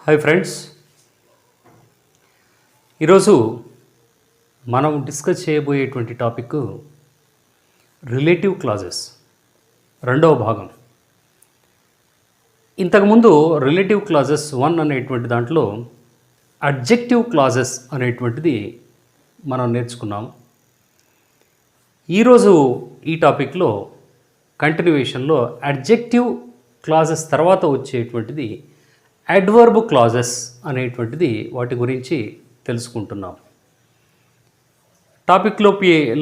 Hi friends, ఈరోజు మనం discuss చేయబోయేటువంటి topic relative clauses రెండవ భాగం. ఇంతకుముందు రిలేటివ్ క్లాజెస్ 1 అనేటువంటి దాంట్లో అడ్జెక్టివ్ క్లాజెస్ అనేటువంటిది మనం నేర్చుకున్నాం. ఈరోజు ఈ టాపిక్లో కంటిన్యూయేషన్లో అడ్జెక్టివ్ క్లాజెస్ తర్వాత వచ్చేటువంటిది అడ్వర్బ్ క్లాజెస్ అనేటువంటిది వాటి గురించి తెలుసుకుంటున్నాం.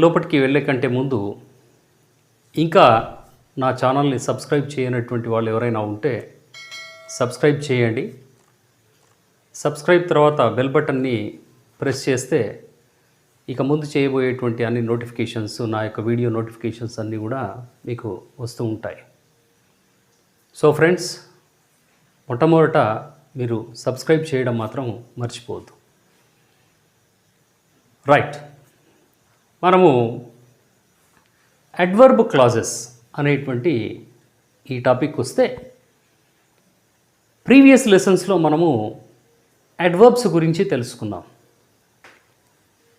లోపటికి వెళ్ళే కంటే ముందు ఇంకా నా ఛానల్ని సబ్స్క్రైబ్ చేయనటువంటి వాళ్ళు ఎవరైనా ఉంటే సబ్స్క్రైబ్ చేయండి. సబ్స్క్రైబ్ తర్వాత బెల్ బటన్ని ప్రెస్ చేస్తే ఇక ముందు చేయబోయేటువంటి అన్ని నోటిఫికేషన్స్, నా యొక్క వీడియో నోటిఫికేషన్స్ అన్నీ కూడా మీకు వస్తూ ఉంటాయి. సో ఫ్రెండ్స్, మొట్టమొదట మీరు సబ్స్క్రైబ్ చేయడం మాత్రం మర్చిపోవద్దు. రైట్, మనము అడ్వర్బ్ క్లాజెస్ అనేటువంటి ఈ టాపిక్ వస్తే ప్రీవియస్ లెసన్స్లో మనము అడ్వర్బ్స్ గురించి తెలుసుకున్నాం.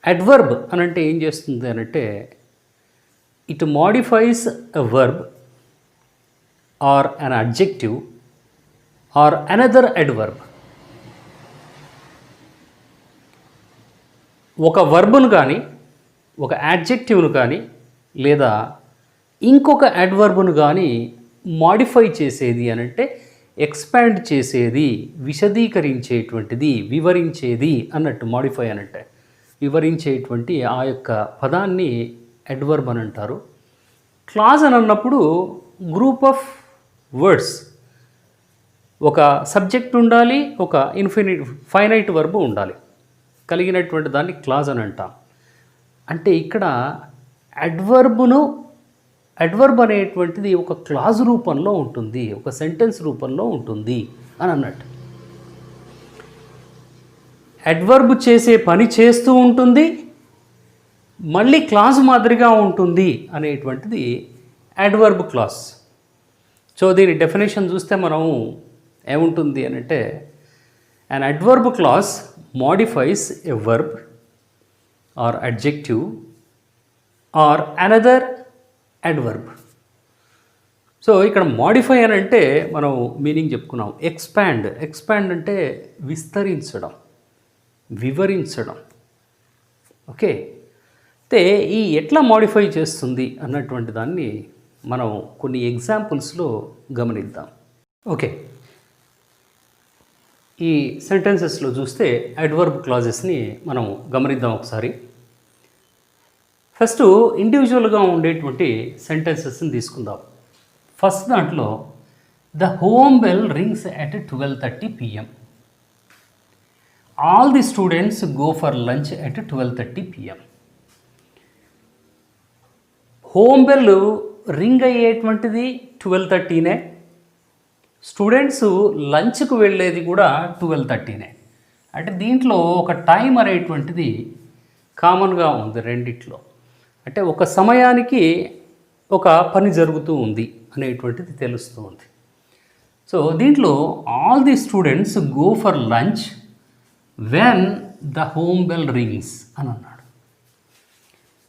అడ్వర్బ్ అనంటే ఏం చేస్తుంది అనంటే it modifies a verb or an adjective or another adverb. ఒక వర్బ్ను కానీ ఒక యాడ్జెక్టివ్ను కానీ లేదా ఇంకొక అడ్వర్బ్ను కానీ మాడిఫై చేసేది అనంటే ఎక్స్పాండ్ చేసేది, విశదీకరించేటువంటిది, వివరించేది అన్నట్టు. మాడిఫై అనంటే వివరించేటువంటి ఆ యొక్క పదాన్ని అడ్వర్బ్ అని అంటారు. క్లాజ్ అని అన్నప్పుడు గ్రూప్ ఆఫ్ వర్డ్స్, ఒక సబ్జెక్ట్ ఉండాలి, ఒక ఫైనైట్ వర్బ్ ఉండాలి, కలిగినటువంటి దాన్ని క్లాజ్ అని అంటాం. అంటే ఇక్కడ అడ్వర్బ్ అనేటువంటిది ఒక క్లాజ్ రూపంలో ఉంటుంది, ఒక సెంటెన్స్ రూపంలో ఉంటుంది అని అన్నట్టు. అడ్వర్బ్ చేసే పని చేస్తూ ఉంటుంది, మళ్ళీ క్లాజ్ మాదిరిగా ఉంటుంది అనేటువంటిది అడ్వర్బ్ క్లాజ్. సో దీని డెఫినేషన్ చూస్తే మనం ఏముంటుంది అని అంటే an adverb clause modifies a verb or adjective or another adverb. So ఇక్కడ మోడిఫై అని అంటే మనం మీనింగ్ చెప్పుకున్నాం. ఎక్స్పాండ్ అంటే విస్తరించడం, వివరించడం. ఓకే, అయితే ఈ ఎట్లా మోడిఫై చేస్తుంది అన్నటువంటి దాన్ని మనం కొన్ని ఎగ్జాంపుల్స్లో గమనిద్దాం. ఓకే, ఈ సెంటెన్సెస్లో చూస్తే అడ్వర్బ్ క్లాజెస్ని మనం గమనిద్దాం ఒకసారి. ఫస్ట్ ఇండివిజువల్గా ఉండేటువంటి సెంటెన్సెస్ని తీసుకుందాం. ఫస్ట్ దాంట్లో the home bell rings at 12:30 PM. All the students go for lunch at 12:30 PM. Home bell ring అయ్యేటువంటిది 12:30నే, స్టూడెంట్స్ లంచ్కు వెళ్ళేది కూడా 12:30నే. అంటే దీంట్లో ఒక టైం అనేటువంటిది కామన్గా ఉంది రెండిట్లో. అంటే ఒక సమయానికి ఒక పని జరుగుతూ ఉంది అనేటువంటిది తెలుస్తూ ఉంది. సో దీంట్లో all the students go for lunch when the home bell rings అని అన్నాడు.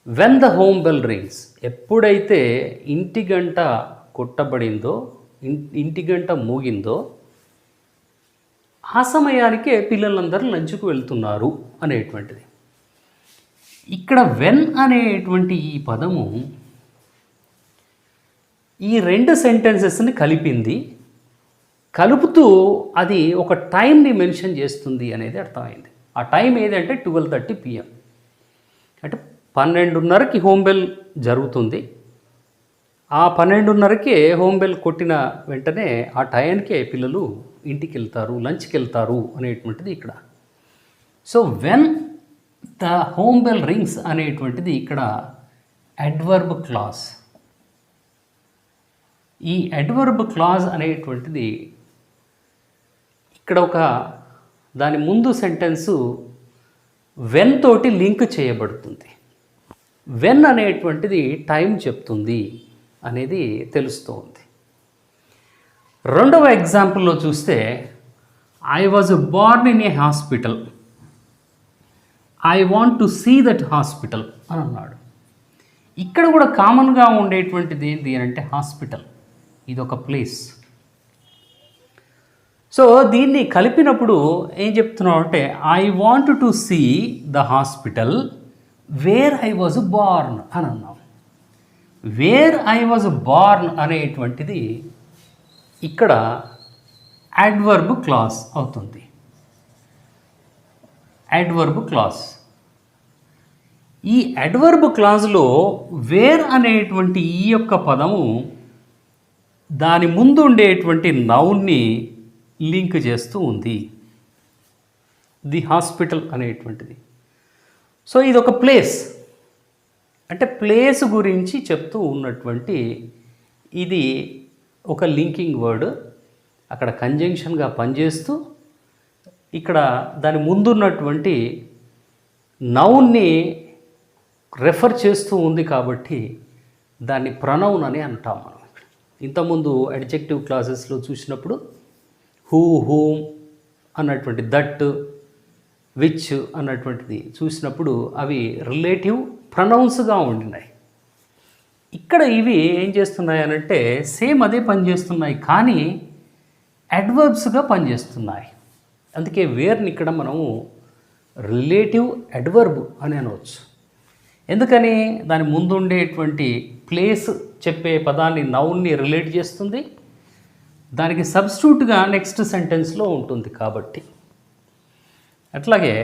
When the home bell rings, ఎప్పుడైతే ఇంటి గంట కొట్టబడిందో, ఇంటి గంట మోగిందో ఆ సమయానికే పిల్లలందరూ లంచ్కు వెళ్తున్నారు అనేటువంటిది. ఇక్కడ వెన్ అనేటువంటి ఈ పదము ఈ రెండు సెంటెన్సెస్ని కలిపింది, కలుపుతూ అది ఒక టైంని మెన్షన్ చేస్తుంది అనేది అర్థమైంది. ఆ టైం ఏదంటే 12:30 PM. అంటే 12:30కి హోమ్ బెల్ జరుగుతుంది. ఆ 12:30కే హోమ్ బెల్ కొట్టిన వెంటనే ఆ టైంకే పిల్లలు ఇంటికి వెళ్తారు, లంచ్కి వెళ్తారు అనేటువంటిది ఇక్కడ. So when the home bell rings అనేటువంటిది ఇక్కడ అడ్వర్బ్ క్లాజ్. ఈ అడ్వర్బ్ క్లాజ్ అనేటువంటిది ఇక్కడ ఒక దాని ముందు సెంటెన్సు వెన్ తోటి లింక్ చేయబడుతుంది. వెన్ అనేటువంటిది టైం చెప్తుంది అనేది తెలుస్తోంది. రెండవ ఎగ్జాంపుల్లో చూస్తే I was born in a hospital, I want to see that hospital అని అన్నాడు. ఇక్కడ కూడా కామన్గా ఉండేటువంటిది ఏంటి అని అంటే హాస్పిటల్, ఇది ఒక ప్లేస్. సో దీన్ని కలిపినప్పుడు ఏం చెప్తున్నావు అంటే I want to see the hospital where I was born అని అన్నాం. వేర్ ఐ వాజ్ బార్న్ అనేటువంటిది ఇక్కడ అడ్వర్బ్ క్లాస్ అవుతుంది. Adverb clause. ఈ అడ్వర్బ్ క్లాజ్లో వేర్ అనేటువంటి ఈ యొక్క పదము దాని ముందు ఉండేటువంటి నౌన్ని లింక్ చేస్తూ ఉంది, ది హాస్పిటల్ అనేటువంటిది. సో ఇది ఒక ప్లేస్, అంటే ప్లేస్ గురించి చెప్తూ ఉన్నటువంటి ఇది ఒక లింకింగ్ వర్డ్, అక్కడ కంజంక్షన్గా పనిచేస్తూ ఇక్కడ దాని ముందున్నటువంటి నౌన్ని రెఫర్ చేస్తూ ఉంది కాబట్టి దాన్ని ప్రనౌన్ అని అంటాం మనం. ఇంతకుముందు అడ్జెక్టివ్ క్లాసెస్లో చూసినప్పుడు హూ, హూమ్ అన్నటువంటి, దట్, విచ్ అన్నటువంటిది చూసినప్పుడు అవి రిలేటివ్ ప్రనౌన్స్గా ఉండినాయి. ఇక్కడ ఇవి ఏం చేస్తున్నాయి అనంటే సేమ్ అదే పనిచేస్తున్నాయి కానీ అడ్వర్బ్స్గా పనిచేస్తున్నాయి. అందుకే వేర్ని ఇక్కడ మనము రిలేటివ్ అడ్వర్బ్ అని అనవచ్చు. ఎందుకని దాని ముందు ఉండేటువంటి ప్లేస్ చెప్పే పదాన్ని నౌన్ని రిలేట్ చేస్తుంది, దానికి సబ్స్టిట్యూట్గా నెక్స్ట్ సెంటెన్స్లో ఉంటుంది కాబట్టి. అట్లాగే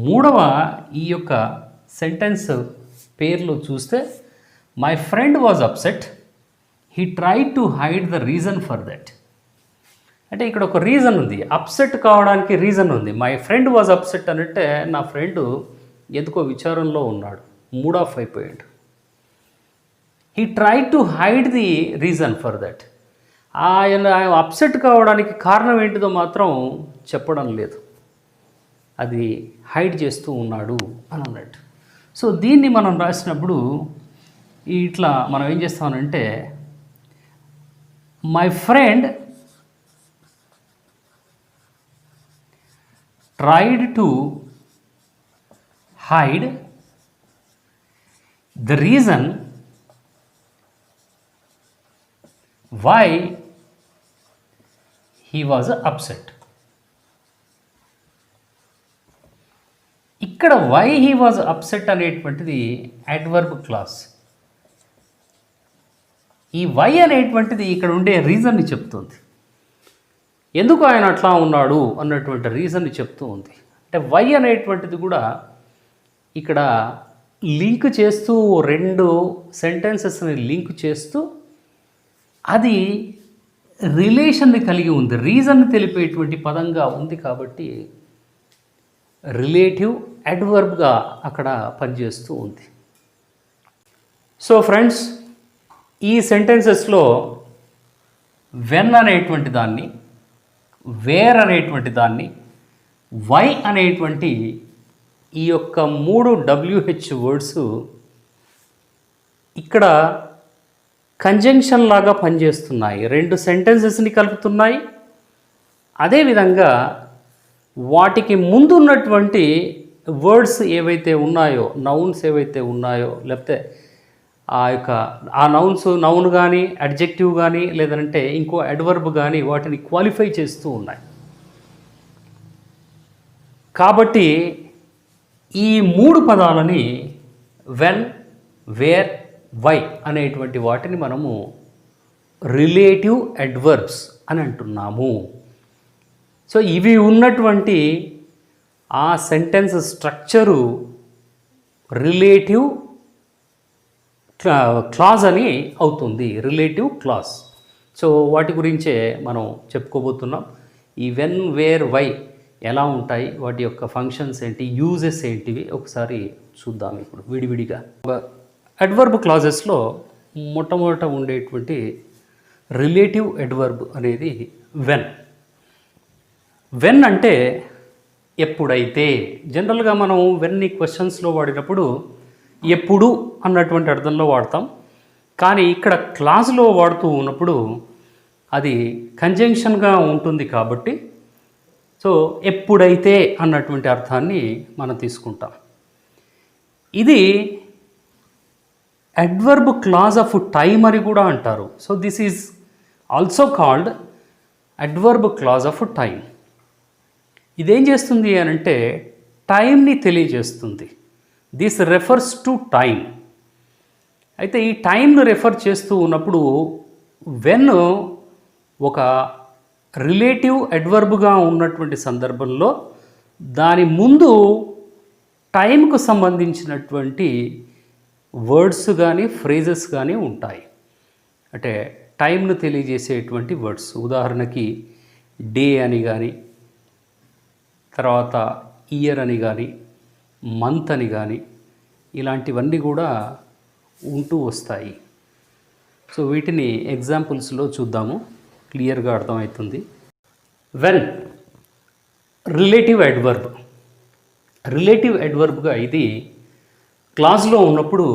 మూడవ ఈ యొక్క సెంటెన్స్ పేర్లో చూస్తే my friend was upset, he tried to hide the reason for that. అంటే ఇక్కడ ఒక రీజన్ ఉంది, అప్సెట్ కావడానికి రీజన్ ఉంది. మై ఫ్రెండ్ వాజ్ అప్సెట్ అంటే నా ఫ్రెండ్ ఎందుకో విచారంలో ఉన్నాడు, మూడ్ ఆఫ్ అయిపోయాడు. He tried to hide the reason for that. ఆయన అప్సెట్ కావడానికి కారణం ఏంటిదో మాత్రం చెప్పడం లేదు, అది హైడ్ చేస్తూ ఉన్నాడు అని అన్నట్టు. సో దీన్ని మనం రాసినప్పుడు ఇట్లా మనం ఏం చేస్తామనంటే my friend tried to hide the reason why he was upset. ఇక్కడ why he was upset అనేటువంటిది అడ్వర్బ్ క్లాస్. ఈ why అనేటువంటిది ఇక్కడ ఉండే రీజన్ని చెప్తుంది, ఎందుకు ఆయన అట్లా ఉన్నాడు అన్నటువంటి రీజన్ని చెప్తూ ఉంది. అంటే why అనేటువంటిది కూడా ఇక్కడ లింక్ చేస్తూ రెండు సెంటెన్సెస్ని లింక్ చేస్తూ అది రిలేషన్ని కలిగి ఉంది, రీజన్ తెలిపేటువంటి పదంగా ఉంది కాబట్టి రిలేటివ్ అడ్వర్బ్గా అక్కడ పనిచేస్తూ ఉంది. సో ఫ్రెండ్స్, ఈ సెంటెన్సెస్లో వెన్ అనేటువంటి దాన్ని, వేర్ అనేటువంటి దాన్ని, వై అనేటువంటి ఈ యొక్క 3 WH వర్డ్స్ ఇక్కడ కంజంక్షన్ లాగా పనిచేస్తున్నాయి, రెండు సెంటెన్సెస్ని కలుపుతున్నాయి. అదేవిధంగా వాటికి ముందున్నటువంటి వర్డ్స్ ఏవైతే ఉన్నాయో, నౌన్స్ ఏవైతే ఉన్నాయో, లేకపోతే ఆ నౌన్ కానీ అడ్జెక్టివ్ కానీ లేదంటే ఇంకో అడ్వర్బ్ కానీ వాటిని క్వాలిఫై చేస్తూ ఉన్నాయి. కాబట్టి ఈ 3 పదాలని వెన్, వేర్, వై అనేటువంటి వాటిని మనము రిలేటివ్ అడ్వర్బ్స్ అని అంటున్నాము. సో ఇవి ఉన్నటువంటి ఆ సెంటెన్స్ స్ట్రక్చరు రిలేటివ్ క్లాజ్ అని అవుతుంది, రిలేటివ్ క్లాజ్. సో వాటి గురించే మనం చెప్పుకోబోతున్నాం. ఈ వెన్, వేర్, వై ఎలా ఉంటాయి, వాటి యొక్క ఫంక్షన్స్ ఏంటి, యూజెస్ ఏంటివి ఒకసారి చూద్దాం ఇప్పుడు విడివిడిగా. అడ్వర్బ్ క్లాజెస్లో మొట్టమొదట ఉండేటువంటి రిలేటివ్ అడ్వర్బ్ అనేది వెన్. వెన్ అంటే ఎప్పుడైతే. జనరల్గా మనం వెన్ని క్వశ్చన్స్లో వాడినప్పుడు ఎప్పుడు అన్నటువంటి అర్థంలో వాడతాం, కానీ ఇక్కడ క్లాజ్లో వాడుతూ ఉన్నప్పుడు అది కంజంక్షన్గా ఉంటుంది కాబట్టి సో ఎప్పుడైతే అన్నటువంటి అర్థాన్ని మనం తీసుకుంటాం. ఇది అడ్వర్బ్ క్లాజ్ ఆఫ్ టైమ్ అని కూడా అంటారు. So this is also called adverb clause of time. ఇదేం చేస్తుంది అని అంటే టైంని తెలియజేస్తుంది. This refers to time. అయితే ఈ టైంను రెఫర్ చేస్తూ ఉన్నప్పుడు వెన్ ఒక రిలేటివ్ అడ్వర్బ్గా ఉన్నటువంటి సందర్భంలో దాని ముందు టైంకు సంబంధించినటువంటి వర్డ్స్ కానీ ఫ్రేజెస్ కానీ ఉంటాయి. అంటే టైంను తెలియజేసేటువంటి వర్డ్స్, ఉదాహరణకి డే అని కానీ, తర్వాత ఇయర్ అని కానీ, మంత్ అని కానీ, ఇలాంటివన్నీ కూడా ఉంటూ వస్తాయి. సో వీటిని ఎగ్జాంపుల్స్లో చూద్దాము, క్లియర్గా అర్థమవుతుంది. When relative adverb. రిలేటివ్ అడ్వర్బ్గా ఇది క్లాజ్లో ఉన్నప్పుడు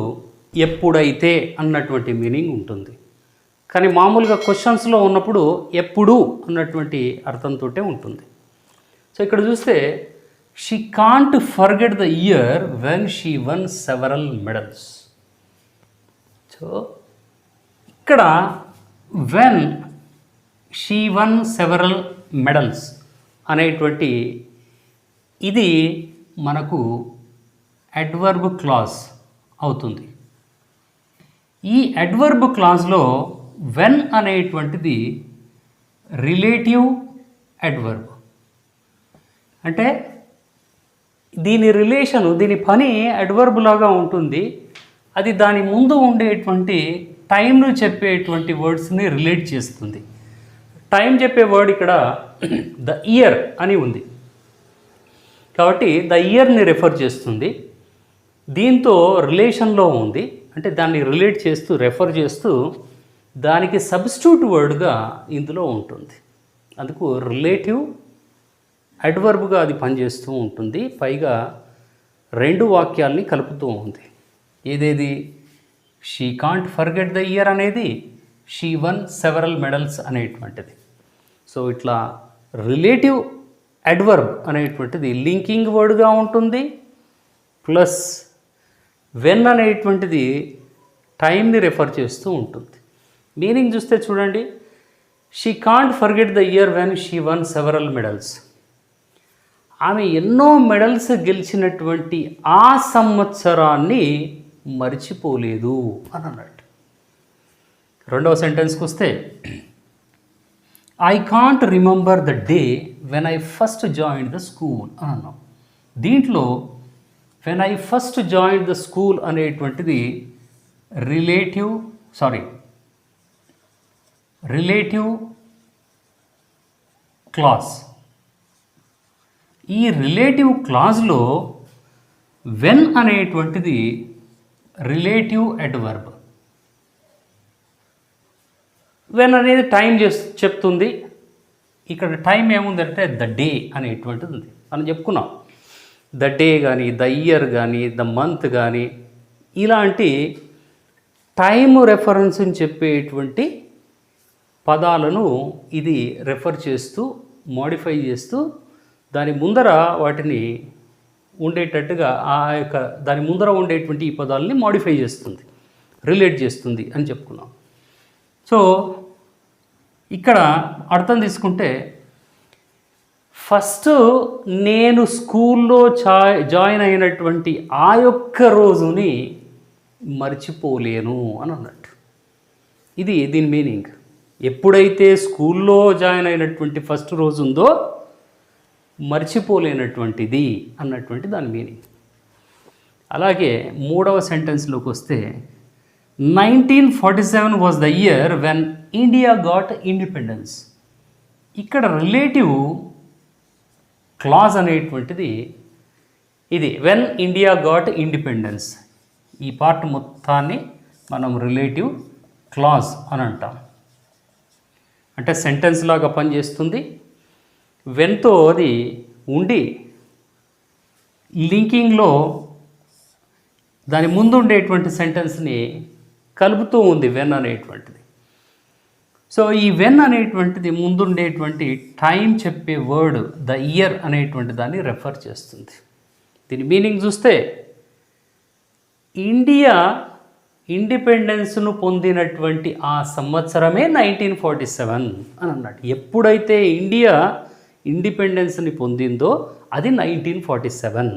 ఎప్పుడైతే అన్నటువంటి మీనింగ్ ఉంటుంది. కానీ మామూలుగా క్వశ్చన్స్లో ఉన్నప్పుడు ఎప్పుడు అన్నటువంటి అర్థంతో ఉంటుంది. సో ఇక్కడ చూస్తే she can't forget the year when she won several medals. So ఇక్కడ when she won several medals అనేటువంటి ఇది మనకు అడ్వర్బ్ క్లాజ్ అవుతుంది. ఈ అడ్వర్బ్ క్లాజ్లో వెన్ అనేటువంటిది రిలేటివ్ అడ్వర్బ్. అంటే దీని రిలేషను, దీని పని అడ్వర్బ్ లాగా ఉంటుంది. అది దాని ముందు ఉండేటువంటి టైంను చెప్పేటువంటి వర్డ్స్ని రిలేట్ చేస్తుంది. టైం చెప్పే వర్డ్ ఇక్కడ ద ఇయర్ అని ఉంది కాబట్టి ద ఇయర్ని రెఫర్ చేస్తుంది. దీంతో రిలేషన్లో ఉంది, అంటే దాన్ని రిలేట్ చేస్తూ రెఫర్ చేస్తూ దానికి సబ్స్టిట్యూట్ వర్డ్గా ఇందులో ఉంటుంది. అందుకు రిలేటివ్ అడ్వర్బ్గా అది పనిచేస్తూ ఉంటుంది. పైగా రెండు వాక్యాల్ని కలుపుతూ ఉంది. ఏదేది? She can't forget the year అనేది షీ వన్ సెవరల్ మెడల్స్ అనేటువంటిది. సో ఇట్లా రిలేటివ్ అడ్వర్బ్ అనేటువంటిది లింకింగ్ వర్డ్గా ఉంటుంది. ప్లస్ వెన్ అనేటువంటిది టైంని రెఫర్ చేస్తూ ఉంటుంది. మీనింగ్ చూస్తే చూడండి, she can't forget the year when she won several medals. ఆమె ఎన్నో మెడల్స్ గెలిచినటువంటి ఆ సంవత్సరాన్ని మర్చిపోలేదు అని అన్నట్టు. రెండవ సెంటెన్స్కి వస్తే I can't remember the day when I first join the school అని అన్నాం. దీంట్లో when I first join the school అనేటువంటిది రిలేటివ్ క్లాజ్. ఈ రిలేటివ్ క్లాజ్లో వెన్ అనేటువంటిది రిలేటివ్ అడ్వర్బ్. వెన్ అనేది టైం చెప్తుంది. ఇక్కడ టైం ఏముందంటే ద డే అనేటువంటిది ఉంది. మనం చెప్పుకున్నాం ద డే కానీ, ద ఇయర్ కానీ, ద మంత్ కానీ, ఇలాంటి టైము రెఫరెన్స్ని చెప్పేటువంటి పదాలను ఇది రెఫర్ చేస్తూ మోడిఫై చేస్తూ దాని ముందర వాటిని ఉండేటట్టుగా దాని ముందర ఉండేటువంటి ఈ పదాలని మోడిఫై చేస్తుంది, రిలేట్ చేస్తుంది అని చెప్పుకున్నాం. సో ఇక్కడ అర్థం తీసుకుంటే ఫస్ట్ నేను స్కూల్లో జాయిన్ అయినటువంటి ఆ యొక్క రోజుని మర్చిపోలేను అని అన్నట్టు. ఇది దీని మీనింగ్. ఎప్పుడైతే స్కూల్లో జాయిన్ అయినటువంటి ఫస్ట్ రోజు ఉందో మర్చిపోలేనటువంటిది అన్నటువంటి దాని మీనింగ్. అలాగే మూడవ సెంటెన్స్లోకి వస్తే 1947 was the year when India got independence. ఇక్కడ రిలేటివ్ క్లాజ్ అనేటువంటిది ఇది వెన్ ఇండియా గాట్ ఇండిపెండెన్స్. ఈ పార్ట్ మొత్తాన్ని మనం రిలేటివ్ క్లాజ్ అని అంటాం. అంటే సెంటెన్స్ లాగా పనిచేస్తుంది. వెన్తో అది ఉండి లింకింగ్లో దాని ముందు ఉండేటువంటి సెంటెన్స్ని కలుపుతూ ఉంది వెన్ అనేటువంటిది. సో ఈ వెన్ అనేటువంటిది ముందుండేటువంటి టైం చెప్పే వర్డ్ ద ఇయర్ అనేటువంటి దాన్ని రెఫర్ చేస్తుంది. దీని మీనింగ్ చూస్తే ఇండియా ఇండిపెండెన్స్ను పొందినటువంటి ఆ సంవత్సరమే 1947 అని అన్నాడు. ఎప్పుడైతే ఇండియా ఇండిపెండెన్స్ని పొందిందో అది 1947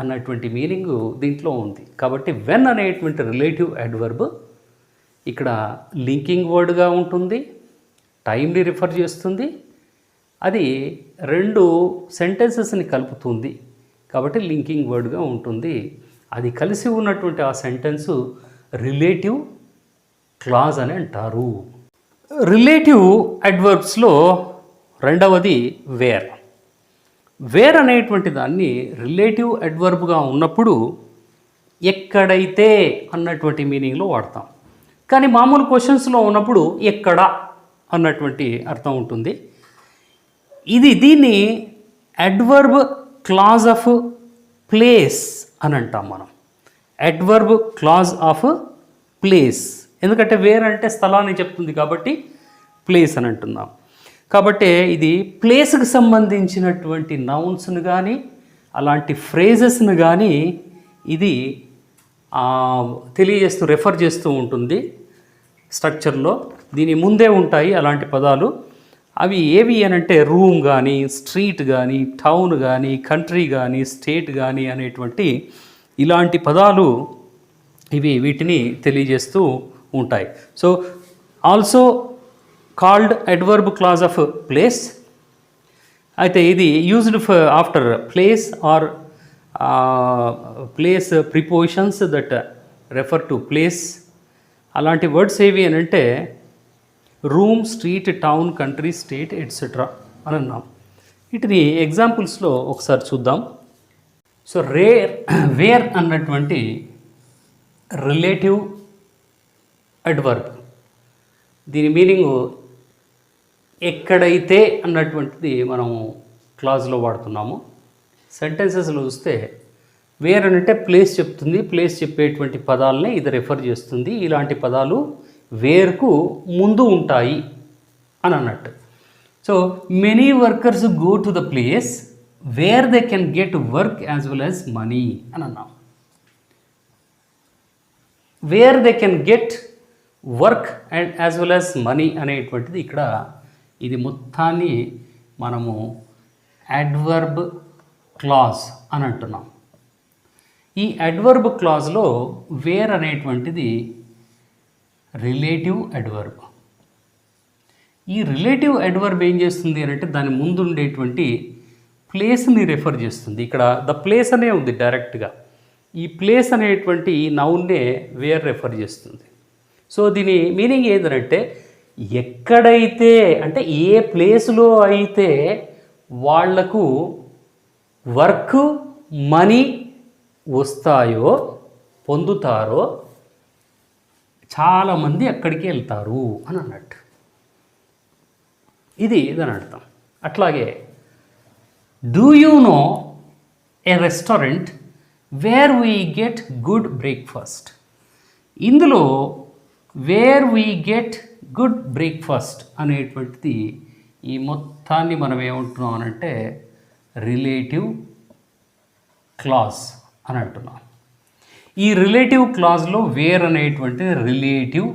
అన్నటువంటి మీనింగ్ దీంట్లో ఉంది. కాబట్టి వెన్ అనేటువంటి రిలేటివ్ అడ్వర్బ్ ఇక్కడ లింకింగ్ వర్డ్గా ఉంటుంది, టైంని రిఫర్ చేస్తుంది, అది రెండు సెంటెన్సెస్ని కలుపుతుంది కాబట్టి లింకింగ్ వర్డ్గా ఉంటుంది. అది కలిసి ఉన్నటువంటి ఆ సెంటెన్సు రిలేటివ్ క్లాజ్ అని అంటారు. రిలేటివ్ అడ్వర్బ్స్లో రెండవది వేర్. వేర్ అనేటువంటి దాన్ని రిలేటివ్ అడ్వర్బ్గా ఉన్నప్పుడు ఎక్కడైతే అన్నటువంటి మీనింగ్లో వాడతాం. కానీ మామూలు క్వశ్చన్స్లో ఉన్నప్పుడు ఎక్కడ అన్నటువంటి అర్థం ఉంటుంది. దీన్ని అడ్వర్బ్ క్లాజ్ ఆఫ్ ప్లేస్ అని అంటాం మనం. అడ్వర్బ్ క్లాజ్ ఆఫ్ ప్లేస్, ఎందుకంటే వేర్ అంటే స్థలాన్ని చెప్తుంది కాబట్టి ప్లేస్ అని అంటున్నాం. కాబట్టి ఇది ప్లేస్కి సంబంధించినటువంటి నౌన్స్ను కానీ అలాంటి ఫ్రేజెస్ను కానీ ఇది తెలియజేస్తూ రెఫర్ చేస్తూ ఉంటుంది స్ట్రక్చర్లో. దీని ముందే ఉంటాయి అలాంటి పదాలు. అవి ఏవి అని అంటే రూమ్ కానీ, స్ట్రీట్ కానీ, టౌన్ కానీ, కంట్రీ కానీ, స్టేట్ కానీ అనేటువంటి ఇలాంటి పదాలు వీటిని తెలియజేస్తూ ఉంటాయి. So also called adverb clause of place. అయితే ఇది used after place or place prepositions that refer to place. అలాంటి వర్డ్స్ ఏవి అని అంటే room, street, town, country, state etcetera అని అన్నాం. వీటిని ఎగ్జాంపుల్స్లో ఒకసారి చూద్దాం. సో వేర్ అన్నటువంటి రిలేటివ్ అడ్వర్బ్, దీని మీనింగు ఎక్కడైతే అన్నటువంటిది మనము క్లాజ్లో వాడుతున్నాము. సెంటెన్సెస్లో చూస్తే వేర్ అంటే ప్లేస్ చెప్తుంది, ప్లేస్ చెప్పేటువంటి పదాలనే ఇది రెఫర్ చేస్తుంది. ఇలాంటి పదాలు వేర్కు ముందు ఉంటాయి అని అన్నట్టు. So many workers go to the place where they can get work as well as money అని అన్నాం. Where they can get work and as well as money అనేటువంటిది ఇక్కడ ఇది మొత్తాన్ని మనము అడ్వర్బ్ క్లాజ్ అని అంటున్నాం. ఈ అడ్వర్బ్ క్లాజ్లో వేర్ అనేటువంటిది రిలేటివ్ అడ్వర్బ్. ఈ రిలేటివ్ అడ్వర్బ్ ఏం చేస్తుంది అని అంటే దాని ముందు ఉండేటువంటి ప్లేస్ని రెఫర్ చేస్తుంది. ఇక్కడ ద ప్లేస్ అనే ఉంది డైరెక్ట్గా. ఈ ప్లేస్ అనేటువంటి ఈ నౌన్నే వేర్ రెఫర్ చేస్తుంది. సో దీని మీనింగ్ ఏంటంటే ఎక్కడైతే అంటే ఏ ప్లేస్లో అయితే వాళ్లకు వర్క్ మనీ వస్తాయో పొందుతారో చాలామంది అక్కడికి వెళ్తారు అని అన్నట్టు. ఇది దాని అర్థం. అట్లాగే do you know a restaurant where we get good breakfast. ఇందులో where we get good breakfast అనేటువంటిది ఈ మొత్తాన్ని మనం ఏమంటున్నాం అనంటే రిలేటివ్ క్లాజ్ అని అంటున్నాం. ఈ రిలేటివ్ క్లాజ్లో వేర్ అనేటువంటిది రిలేటివ్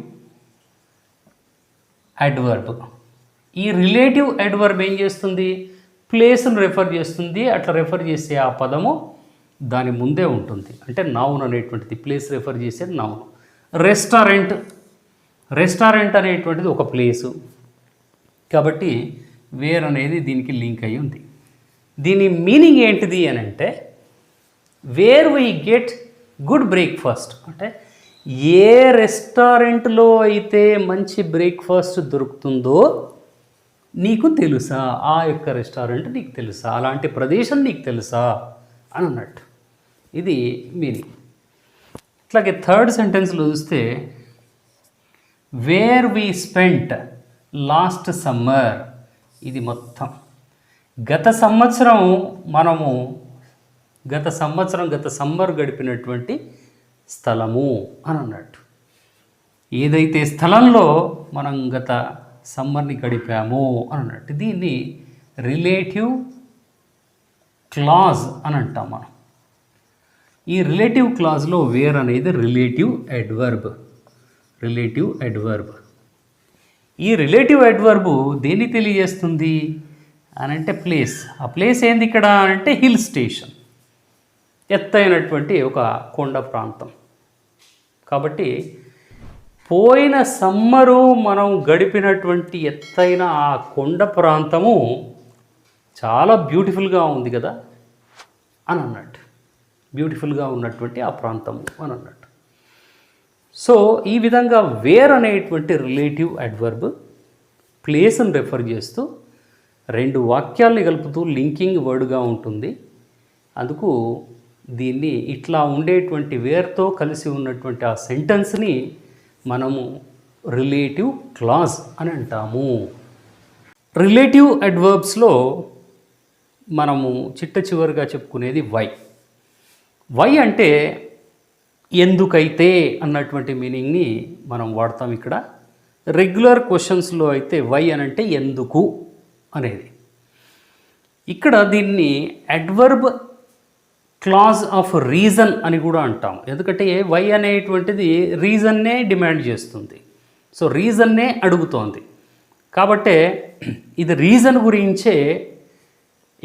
అడ్వర్బ్. ఈ రిలేటివ్ అడ్వర్బ్ ఏం చేస్తుంది? ప్లేస్ను రెఫర్ చేస్తుంది. అట్లా రెఫర్ చేసే ఆ పదము దాని ముందే ఉంటుంది. అంటే నౌన్ అనేటువంటిది ప్లేస్ రెఫర్ చేసే నౌన్. రెస్టారెంట్ అనేటువంటిది ఒక ప్లేసు కాబట్టి వేర్ అనేది దీనికి లింక్ అయి ఉంది. దీని మీనింగ్ ఏంటిది అని అంటే wear we get good breakfast అంటే ఏ రెస్టారెంట్లో అయితే మంచి బ్రేక్ఫాస్ట్ దొరుకుతుందో నీకు తెలుసా? ఆ యొక్క రెస్టారెంట్ నీకు తెలుసా? అలాంటి ప్రదేశం నీకు తెలుసా అని అన్నట్టు. ఇది మీనింగ్. అట్లాగే థర్డ్ సెంటెన్స్లో చూస్తే where we spent last summer. ఇది మొత్తం గత సంవత్సరం గత సమ్మర్ గడిపినటువంటి స్థలము అని అన్నట్టు. ఏదైతే స్థలంలో మనం గత సమ్మర్ని గడిపాము అని అన్నట్టు. దీన్ని రిలేటివ్ క్లాజ్ అని అంటాం మనం. ఈ రిలేటివ్ క్లాజ్లో వేర్ అనేది రిలేటివ్ అడ్వర్బ్. Relative adverb. ఈ రిలేటివ్ అడ్వర్బ్ దేన్ని తెలియజేస్తుంది అని అంటే ప్లేస్. ఆ ప్లేస్ ఏంది ఇక్కడ అంటే హిల్ స్టేషన్, ఎత్తైనటువంటి ఒక కొండ ప్రాంతం. కాబట్టి పోయిన సమ్మరు మనం గడిపినటువంటి ఎత్తైన ఆ కొండ ప్రాంతము చాలా బ్యూటిఫుల్గా ఉంది కదా అని అన్నట్టు. బ్యూటిఫుల్గా ఉన్నటువంటి ఆ ప్రాంతము అని అన్నట్టు. సో ఈ విధంగా వేర్ అనేటువంటి రిలేటివ్ అడ్వర్బ్ ప్లేస్ని రెఫర్ చేస్తూ రెండు వాక్యాల్ని కలుపుతూ లింకింగ్ వర్డ్గా ఉంటుంది. అందుకు దీన్ని ఇట్లా ఉండేటువంటి వేర్తో కలిసి ఉన్నటువంటి ఆ సెంటెన్స్ని మనము రిలేటివ్ క్లాజ్ అని అంటాము. రిలేటివ్ అడ్వర్బ్స్లో మనము చిట్ట చివరిగా చెప్పుకునేది వై. వై అంటే ఎందుకైతే అన్నటువంటి మీనింగ్ని మనం వాడతాం ఇక్కడ. రెగ్యులర్ క్వశ్చన్స్లో అయితే వై అని అంటే ఎందుకు అనేది. ఇక్కడ దీన్ని అడ్వర్బ్ క్లాజ్ ఆఫ్ రీజన్ అని కూడా అంటాం. ఎందుకంటే వై అనేటువంటిది రీజన్నే డిమాండ్ చేస్తుంది. సో రీజన్నే అడుగుతోంది. కాబట్టే ఇది రీజన్ గురించే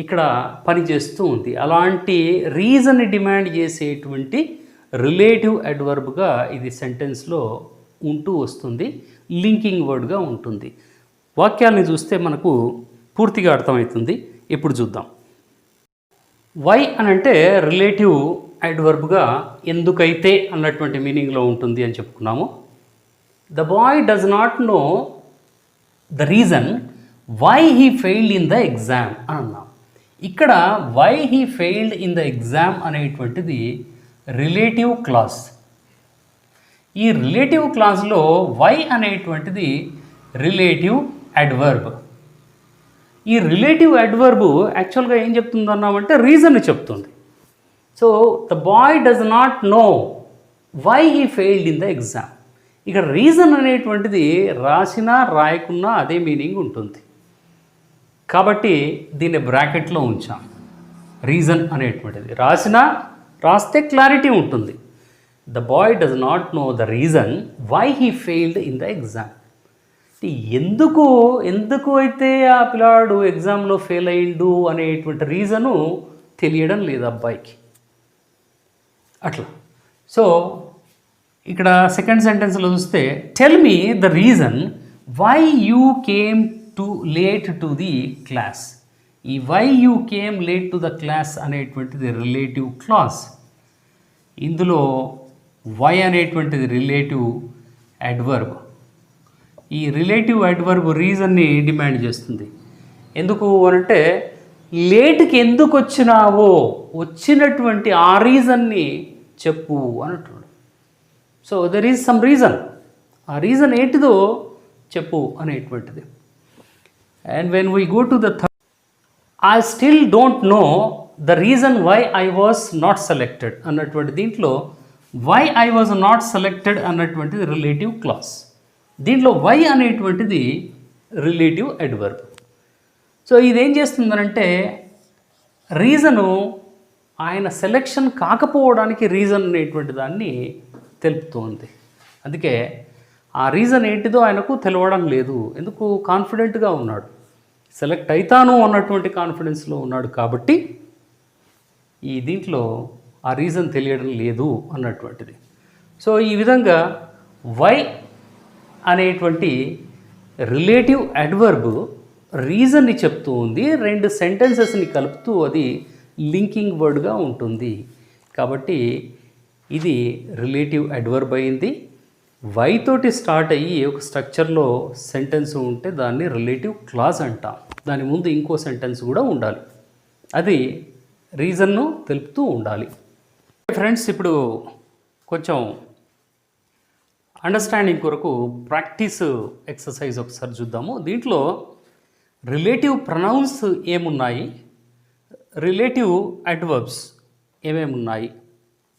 ఇక్కడ పనిచేస్తూ ఉంది. అలాంటి రీజన్ని డిమాండ్ చేసేటువంటి రిలేటివ్ అడ్వర్బ్గా ఇది సెంటెన్స్లో ఉంటూ వస్తుంది, లింకింగ్ వర్డ్గా ఉంటుంది. వాక్యాన్ని చూస్తే మనకు పూర్తిగా అర్థమవుతుంది. ఇప్పుడు చూద్దాం. వై అని అంటే రిలేటివ్ అడ్వర్బ్గా ఎందుకైతే అన్నటువంటి మీనింగ్లో ఉంటుంది అని చెప్పుకున్నాము. The boy does not know the reason why he failed in the exam అని అన్నాం. ఇక్కడ why he failed in the exam అనేటువంటిది రిలేటివ్ క్లాజ్. ఈ రిలేటివ్ క్లాజ్లో వై అనేటువంటిది రిలేటివ్ అడ్వర్బ్. ఈ రిలేటివ్ అడ్వర్బ్ యాక్చువల్గా ఏం చెప్తుంది అన్నామంటే రీజన్ చెప్తుంది. So the boy does not know why he failed in the exam. ఇక్కడ రీజన్ అనేటువంటిది రాసినా రాయకున్నా అదే మీనింగ్ ఉంటుంది. కాబట్టి దీన్ని బ్రాకెట్లో ఉంచాం. రీజన్ అనేటువంటిది రాస్తే క్లారిటీ ఉంటుంది. The boy does not know the reason why he failed in the exam. ఎందుకు అయితే ఆ పిల్లాడు ఎగ్జామ్లో ఫెయిల్ అయ్యిండు అనేటువంటి రీజను తెలియడం లేదు అబ్బాయికి. అట్లా. సో ఇక్కడ సెకండ్ సెంటెన్స్లో చూస్తే tell me the reason why you came to late to the class. ఈ why you came late to the class అనేటువంటిది రిలేటివ్ క్లాజ్. ఇందులో వై అనేటువంటిది రిలేటివ్ అడ్వర్బ్. ఈ రిలేటివ్ అడ్వర్బ్ రీజన్ని డిమాండ్ చేస్తుంది. ఎందుకు అనంటే లేట్కి ఎందుకు వచ్చినావో వచ్చినటువంటి ఆ రీజన్ని చెప్పు అంటున్నాడు. So there is some reason. ఆ రీజన్ ఏంటిదో చెప్పు అనేటువంటిది. And when we go to the third, I still don't know the reason why I was not selected అన్నటువంటి దీంట్లో why I was not selected అన్నటువంటిది రిలేటివ్ క్లాజ్. దీంట్లో why అనేటువంటిది relative adverb. So ఇదేం చేస్తుందనంటే రీజను ఆయన సెలెక్షన్ కాకపోవడానికి reason అనేటువంటి దాన్ని తెలుపుతోంది. అందుకే ఆ రీజన్ ఏంటిదో ఆయనకు తెలవడం లేదు. ఎందుకు? కాన్ఫిడెంట్గా ఉన్నాడు, సెలెక్ట్ అవుతాను అన్నటువంటి కాన్ఫిడెన్స్లో ఉన్నాడు. కాబట్టి ఈ దీంట్లో ఆ రీజన్ తెలియడం లేదు అన్నటువంటిది. సో ఈ విధంగా వై అనేటువంటి రిలేటివ్ అడ్వర్బ్ రీజన్ని చెప్తూ ఉంది. రెండు సెంటెన్సెస్ని కలుపుతూ అది లింకింగ్ వర్డ్గా ఉంటుంది. కాబట్టి ఇది రిలేటివ్ అడ్వర్బ్ అయింది. వై తోటి స్టార్ట్ అయ్యి ఒక స్ట్రక్చర్లో సెంటెన్స్ ఉంటే దాన్ని రిలేటివ్ క్లాజ్ అంటాం. దాని ముందు ఇంకో సెంటెన్స్ కూడా ఉండాలి, అది రీజన్ను తెలుపుతూ ఉండాలి. ఫ్రెండ్స్, ఇప్పుడు కొంచెం అండర్స్టాండింగ్ కొరకు ప్రాక్టీస్ ఎక్సర్సైజ్ ఒకసారి చూద్దాము. దీంట్లో రిలేటివ్ ప్రొనౌన్స్ ఏమున్నాయి, రిలేటివ్ అడ్వర్బ్స్ ఏమేమి ఉన్నాయి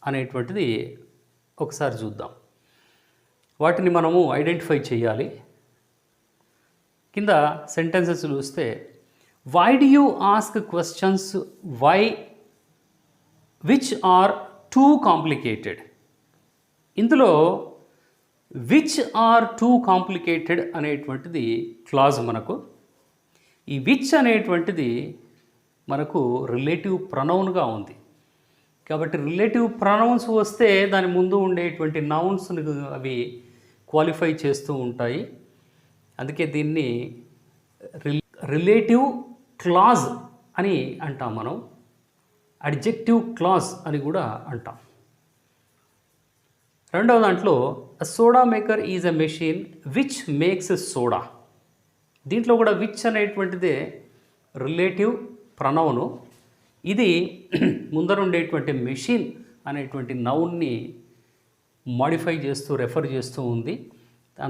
అనేటువంటిది ఒకసారి చూద్దాం. వాటిని మనము ఐడెంటిఫై చేయాలి. కింద సెంటెన్సెస్ చూస్తే why do you ask questions why which are too complicated. ఇందులో విచ్ ఆర్ టూ కాంప్లికేటెడ్ అనేటువంటిది క్లాజ్ మనకు. ఈ విచ్ అనేటువంటిది మనకు రిలేటివ్ ప్రొనౌన్గా ఉంది కాబట్టి రిలేటివ్ ప్రొనౌన్స్ వస్తే దాని ముందు ఉండేటువంటి నౌన్స్ని అవి క్వాలిఫై చేస్తూ ఉంటాయి. అందుకే దీన్ని రిలేటివ్ క్లాజ్ అని అంటాం మనం. అడ్జెక్టివ్ క్లాజ్ అని కూడా అంటాం. రెండవ దాంట్లో soda maker is a machine which makes soda. దీంట్లో కూడా విచ్ అనేటువంటిదే రిలేటివ్ ప్రొనౌను. ఇది ముందర ఉండేటువంటి మెషిన్ అనేటువంటి నౌన్ని మాడిఫై చేస్తూ రెఫర్ చేస్తూ ఉంది.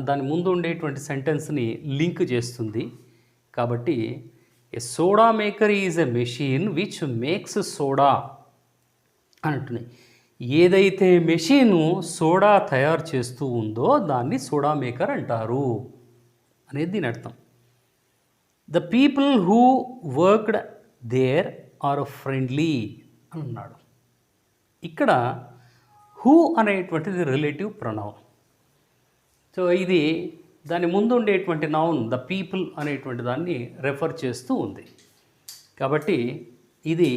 దాని ముందు ఉండేటువంటి సెంటెన్స్ని లింక్ చేస్తుంది. కాబట్టి a soda maker is a machine which makes soda అని అంటున్నాయి. ఏదైతే మెషిన్ సోడా తయారు చేస్తూ ఉందో దాన్ని సోడా మేకర్ అంటారు అనేది దీని అర్థం. The people who worked there are friendly అని అన్నాడు. ఇక్కడ హూ అనేటువంటిది రిలేటివ్ ప్రొనౌన్. సో ఇది దాని ముందు ఉండేటువంటి నౌన్ ద పీపుల్ అనేటువంటి దాన్ని రెఫర్ చేస్తూ ఉంది. కాబట్టి ఇది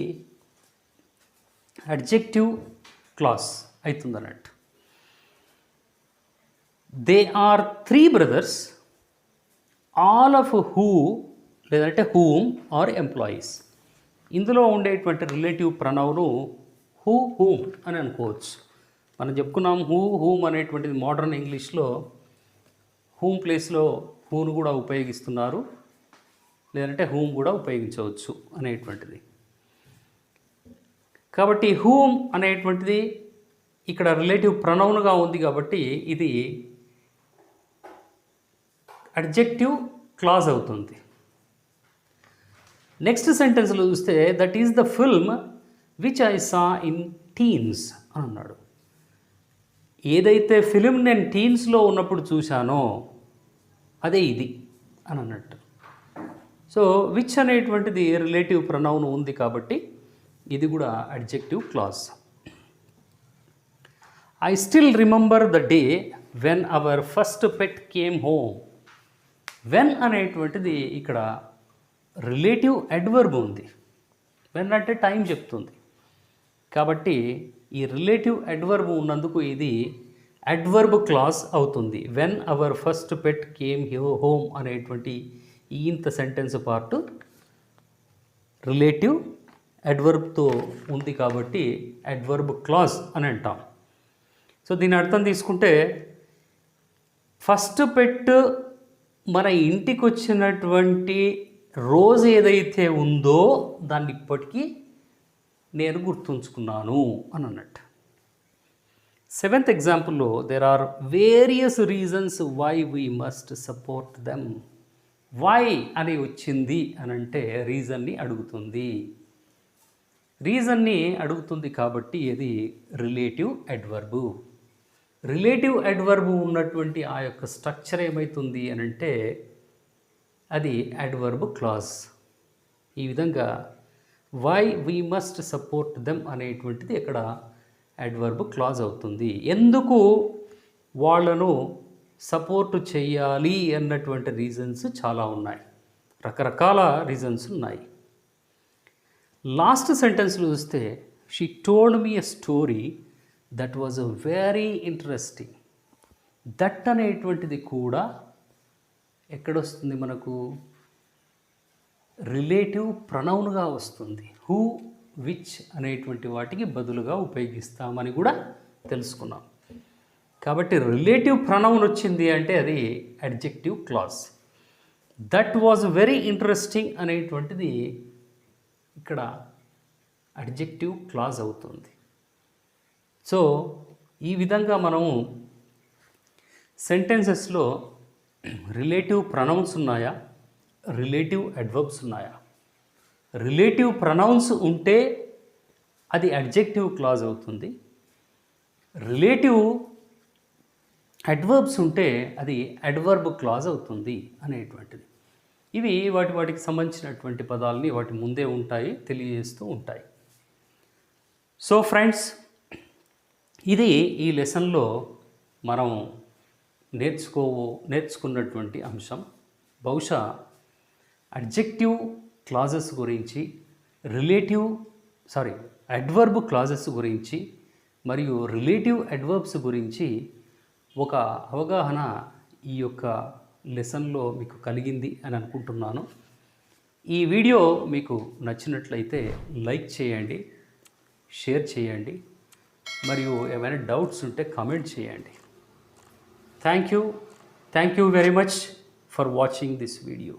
అడ్జెక్టివ్ క్లాస్ అవుతుంది అన్నట్టు. They are 3 brothers all of who లేదంటే హూమ్ ఆర్ ఎంప్లాయీస్. ఇందులో ఉండేటువంటి రిలేటివ్ ప్రొనౌను హూ హూమ్ అని అనుకోవచ్చు. మనం చెప్పుకున్నాం హూమ్ అనేటువంటిది మోడర్న్ ఇంగ్లీష్లో హూమ్ ప్లేస్లో హూను కూడా ఉపయోగిస్తున్నారు, లేదంటే హూమ్ కూడా ఉపయోగించవచ్చు అనేటువంటిది. కాబట్టి హూమ్ అనేటువంటిది ఇక్కడ రిలేటివ్ ప్రొనౌన్గా ఉంది కాబట్టి ఇది అడ్జెక్టివ్ క్లాజ్ అవుతుంది. నెక్స్ట్ సెంటెన్స్లో చూస్తే that is the film which I saw in teens అని అన్నాడు. ఏదైతే ఫిలిం నేను టీన్స్లో ఉన్నప్పుడు చూశానో అదే ఇది అని అన్నట్టు. సో విచ్ అనేటువంటిది రిలేటివ్ ప్రొనౌన్ ఉంది కాబట్టి ఇది కూడా adjective clause. I still remember the day when our first pet came home. When అనేటువంటిది ఇక్కడ రిలేటివ్ అడ్వర్బ్ ఉంది. వెన్ అంటే టైం చెప్తుంది కాబట్టి ఈ రిలేటివ్ అడ్వర్బ్ ఉన్నందుకు ఇది అడ్వర్బ్ క్లాజ్ అవుతుంది. When our first pet came home అనేటువంటి ఇంత సెంటెన్స్ పార్ట్ రిలేటివ్ అడ్వర్బ్తో ఉంది కాబట్టి అడ్వర్బ్ క్లాజ్ అని అంటాం. సో దీని అర్థం తీసుకుంటే ఫస్ట్ పెట్ మన ఇంటికి వచ్చినటువంటి రోజు ఏదైతే ఉందో దాన్ని ఇప్పటికీ నేను గుర్తుంచుకున్నాను అని అన్నట్టు. 7th ఎగ్జాంపుల్లో there are various reasons why we must support them. Why అని వచ్చింది అని అంటే రీజన్ని అడుగుతుంది. రీజన్ని అడుగుతుంది కాబట్టి ఇది రిలేటివ్ అడ్వర్బు. రిలేటివ్ అడ్వర్బు ఉన్నటువంటి ఆ యొక్క స్ట్రక్చర్ ఏమవుతుంది అని అంటే అది అడ్వర్బ్ క్లాజ్. ఈ విధంగా why we must support them అనేటువంటిది ఇక్కడ అడ్వర్బ్ క్లాజ్ అవుతుంది. ఎందుకు వాళ్ళను సపోర్ట్ చేయాలి అన్నటువంటి రీజన్స్ చాలా ఉన్నాయి, రకరకాల రీజన్స్ ఉన్నాయి. లాస్ట్ సెంటెన్స్లో చూస్తే she told me a story that was very interesting. That అనేటువంటిది కూడా ఎక్కడొస్తుంది మనకు రిలేటివ్ ప్రొనౌన్గా వస్తుంది. హూ విచ్ అనేటువంటి వాటికి బదులుగా ఉపయోగిస్తామని కూడా తెలుసుకున్నాం. కాబట్టి రిలేటివ్ ప్రొనౌన్ వచ్చింది అంటే అది adjective clause. That was very interesting అనేటువంటిది ఇక్కడ అడ్జెక్టివ్ క్లాజ్ అవుతుంది. సో ఈ విధంగా మనము సెంటెన్సెస్లో రిలేటివ్ ప్రొనౌన్స్ ఉన్నాయా, రిలేటివ్ అడ్వర్బ్స్ ఉన్నాయా. రిలేటివ్ ప్రొనౌన్స్ ఉంటే అది అడ్జెక్టివ్ క్లాజ్ అవుతుంది. రిలేటివ్ అడ్వర్బ్స్ ఉంటే అది అడ్వర్బ్ క్లాజ్ అవుతుంది అనేటువంటిది. ఇవి వాటికి సంబంధించినటువంటి పదాలని వాటి ముందే ఉంటాయి, తెలియజేస్తూ ఉంటాయి. సో ఫ్రెండ్స్, ఇది ఈ లెసన్లో మనం నేర్చుకున్నటువంటి అంశం. బహుశా అడ్జెక్టివ్ క్లాజెస్ గురించి, అడ్వర్బ్ క్లాజెస్ గురించి మరియు రిలేటివ్ అడ్వర్బ్స్ గురించి ఒక అవగాహన ఈ యొక్క లెసన్లో మీకు కలిగింది అని అనుకుంటున్నాను. ఈ వీడియో మీకు నచ్చినట్లయితే లైక్ చేయండి, షేర్ చేయండి, మరియు ఏమైనా డౌట్స్ ఉంటే కామెంట్ చేయండి. Thank you very much for watching this video.